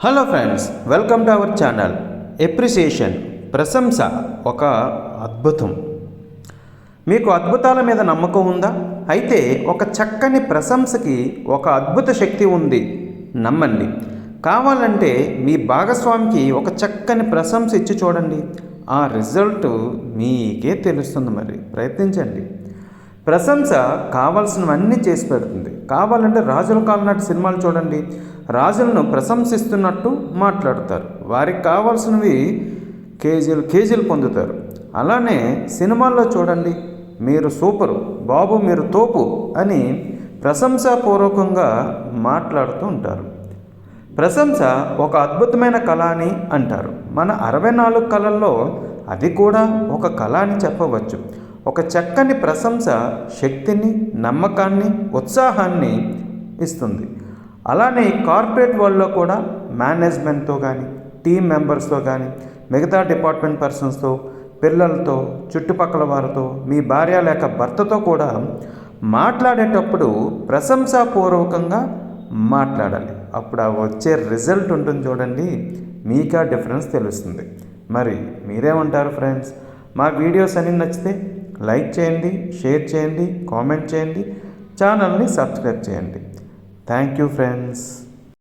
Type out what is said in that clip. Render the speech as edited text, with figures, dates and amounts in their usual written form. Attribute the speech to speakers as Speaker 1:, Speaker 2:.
Speaker 1: Hello friends, welcome to our channel. Appreciation, ప్రశంస ఒక అద్భుతం. మీకు అద్భుతాల మీద నమ్మకం ఉందా? అయితే ఒక చక్కని ప్రశంసకి ఒక అద్భుత శక్తి ఉంది, నమ్మండి. కావాలంటే మీ భాగస్వామికి ఒక చక్కని ప్రశంస ఇచ్చి చూడండి, ఆ రిజల్ట్ మీకే తెలుస్తుంది. మరి ప్రయత్నించండి. ప్రశంస కావాల్సినవన్నీ చేసి పెడుతుంది. కావాలంటే రాజుల కాలం నాటి సినిమాలు చూడండి, రాజులను ప్రశంసిస్తున్నట్టు మాట్లాడతారు, వారికి కావాల్సినవి కేజీలు పొందుతారు. అలానే సినిమాల్లో చూడండి, మీరు సూపరు బాబు, మీరు తోపు అని ప్రశంసాపూర్వకంగా మాట్లాడుతూ ఉంటారు. ప్రశంస ఒక అద్భుతమైన కళ అని అంటారు. మన 64 కళల్లో అది కూడా ఒక కళ అని చెప్పవచ్చు. ఒక చక్కని ప్రశంస శక్తిని, నమ్మకాన్ని, ఉత్సాహాన్ని ఇస్తుంది. అలానే కార్పొరేట్ వరల్డ్లో కూడా మేనేజ్మెంట్తో కానీ, టీమ్ మెంబర్స్తో కానీ, మిగతా డిపార్ట్మెంట్ పర్సన్స్తో, పిల్లలతో, చుట్టుపక్కల వారితో, మీ భార్య లేక భర్తతో కూడా మాట్లాడేటప్పుడు ప్రశంసాపూర్వకంగా మాట్లాడాలి. అప్పుడు ఆ వచ్చే రిజల్ట్ ఉంటుంది చూడండి, మీకా డిఫరెన్స్ తెలుస్తుంది. మరి మీరేమంటారు ఫ్రెండ్స్? మా వీడియోస్ అన్ని నచ్చితే లైక్ చేయండి, షేర్ చేయండి, కామెంట్ చేయండి, ఛానల్ని సబ్స్క్రైబ్ చేయండి. Thank you friends.